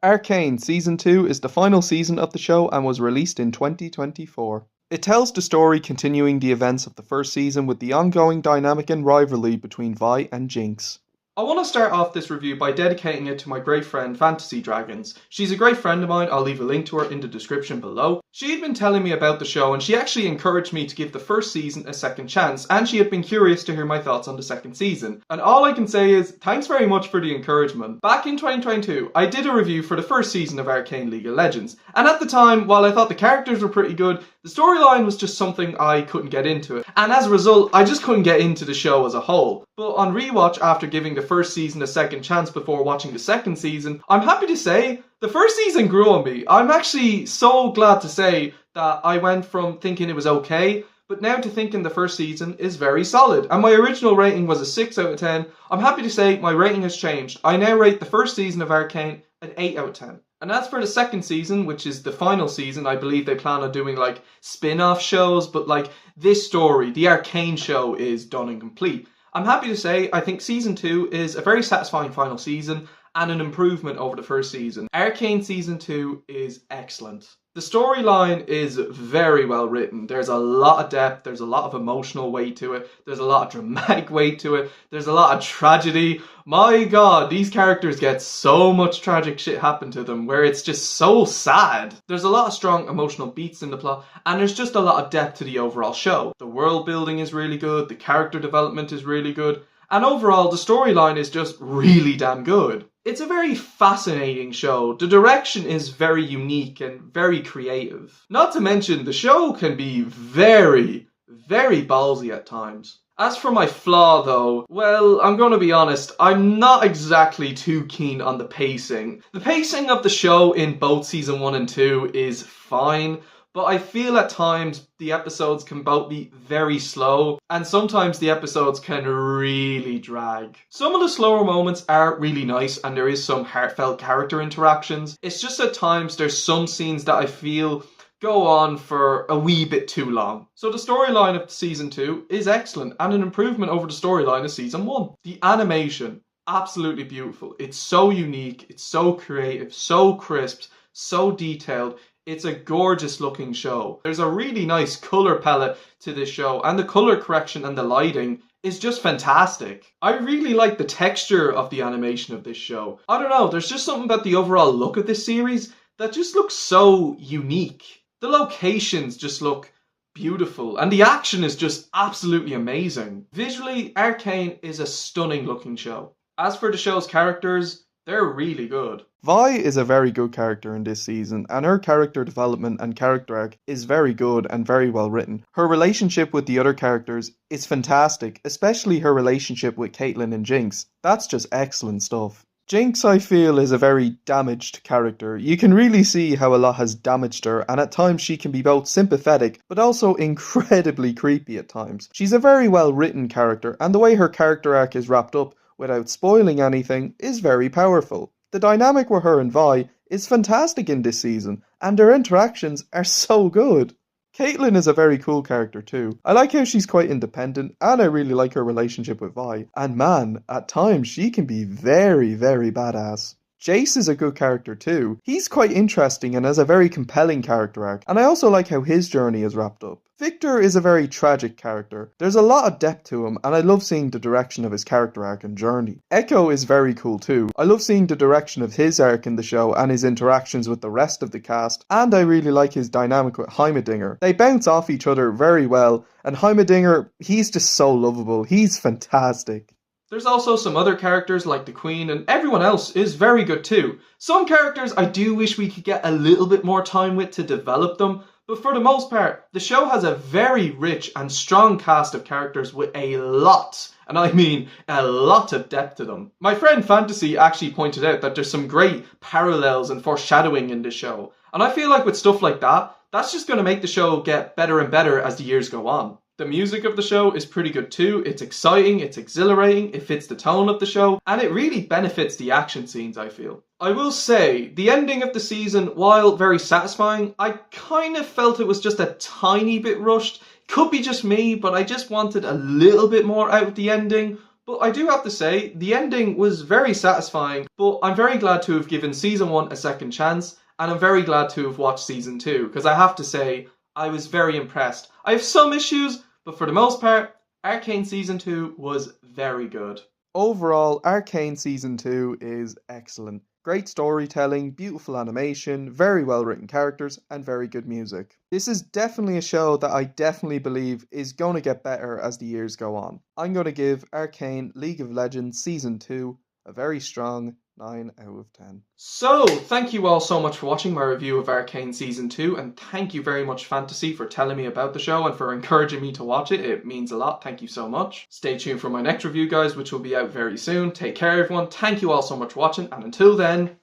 Arcane Season 2 is the final season of the show and was released in 2024. It tells the story continuing the events of the first season with the ongoing dynamic and rivalry between Vi and Jinx. I want to start off this review by dedicating it to my great friend Fantasy Dragons. She's a great friend of mine, I'll leave a link to her in the description below. She had been telling me about the show and she actually encouraged me to give the first season a second chance, and she had been curious to hear my thoughts on the second season. And all I can say is, thanks very much for the encouragement. Back in 2022, I did a review for the first season of Arcane League of Legends, and at the time, while I thought the characters were pretty good, the storyline was just something I couldn't get into it. And as a result, I just couldn't get into the show as a whole. But on rewatch after giving the first season a second chance before watching the second season, I'm happy to say the first season grew on me. I'm actually so glad to say that I went from thinking it was okay, but now to thinking the first season is very solid. And my original rating was a 6 out of 10. I'm happy to say my rating has changed. I now rate the first season of Arcane an 8 out of 10. And as for the second season, which is the final season, I believe they plan on doing like spin-off shows, but like this story, the Arcane show, is done and complete. I'm happy to say I think season 2 is a very satisfying final season and an improvement over the first season. Arcane season 2 is excellent. The storyline is very well written. There's a lot of depth, there's a lot of emotional weight to it, there's a lot of dramatic weight to it, there's a lot of tragedy. My god, these characters get so much tragic shit happen to them where it's just so sad. There's a lot of strong emotional beats in the plot, and there's just a lot of depth to the overall show. The world building is really good, the character development is really good, and overall the storyline is just really damn good. It's a very fascinating show. The direction is very unique and very creative. Not to mention, the show can be very, very ballsy at times. As for my flaw though, well, I'm gonna be honest, I'm not exactly too keen on the pacing. The pacing of the show in both season 1 and 2 is fine, but I feel at times the episodes can both be very slow, and sometimes the episodes can really drag. Some of the slower moments are really nice, and there is some heartfelt character interactions. It's just at times there's some scenes that I feel go on for a wee bit too long. So the storyline of season 2 is excellent, and an improvement over the storyline of season 1. The animation, absolutely beautiful. It's so unique, it's so creative, so crisp, so detailed. It's a gorgeous looking show. There's a really nice colour palette to this show, and the colour correction and the lighting is just fantastic. I really like the texture of the animation of this show. I don't know, there's just something about the overall look of this series that just looks so unique. The locations just look beautiful, and the action is just absolutely amazing. Visually, Arcane is a stunning looking show. As for the show's characters, they're really good. Vi is a very good character in this season, and her character development and character arc is very good and very well written. Her relationship with the other characters is fantastic, especially her relationship with Caitlyn and Jinx. That's just excellent stuff. Jinx, I feel, is a very damaged character. You can really see how a lot has damaged her, and at times she can be both sympathetic but also incredibly creepy at times. She's a very well written character, and the way her character arc is wrapped up without spoiling anything is very powerful. The dynamic with her and Vi is fantastic in this season, and their interactions are so good. Caitlyn is a very cool character too. I like how she's quite independent, and I really like her relationship with Vi. And man, at times she can be very, very badass. Jace is a good character too. He's quite interesting and has a very compelling character arc, and I also like how his journey is wrapped up. Victor is a very tragic character. There's a lot of depth to him, and I love seeing the direction of his character arc and journey. Echo is very cool too. I love seeing the direction of his arc in the show and his interactions with the rest of the cast, and I really like his dynamic with Heimerdinger. They bounce off each other very well, and Heimerdinger, he's just so lovable. He's fantastic. There's also some other characters like the Queen, and everyone else is very good too. Some characters I do wish we could get a little bit more time with to develop them, but for the most part, the show has a very rich and strong cast of characters with a lot, and I mean a lot of depth to them. My friend Fantasy actually pointed out that there's some great parallels and foreshadowing in the show, and I feel like with stuff like that, that's just going to make the show get better and better as the years go on. The music of the show is pretty good too. It's exciting, it's exhilarating, it fits the tone of the show, and it really benefits the action scenes, I feel. I will say, the ending of the season, while very satisfying, I kind of felt it was just a tiny bit rushed. Could be just me, but I just wanted a little bit more out of the ending. But I do have to say, the ending was very satisfying, but I'm very glad to have given Season 1 a second chance, and I'm very glad to have watched Season 2, because I have to say, I was very impressed. I have some issues, but for the most part, Arcane Season 2 was very good. Overall, Arcane Season 2 is excellent. Great storytelling, beautiful animation, very well written characters, and very good music. This is definitely a show that I definitely believe is going to get better as the years go on. I'm going to give Arcane League of Legends Season 2 a very strong 9 out of 10. So, thank you all so much for watching my review of Arcane Season 2, and thank you very much, Fantasy, for telling me about the show and for encouraging me to watch it. It means a lot. Thank you so much. Stay tuned for my next review, guys, which will be out very soon. Take care, everyone. Thank you all so much for watching, and until then,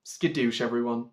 skadoosh, everyone.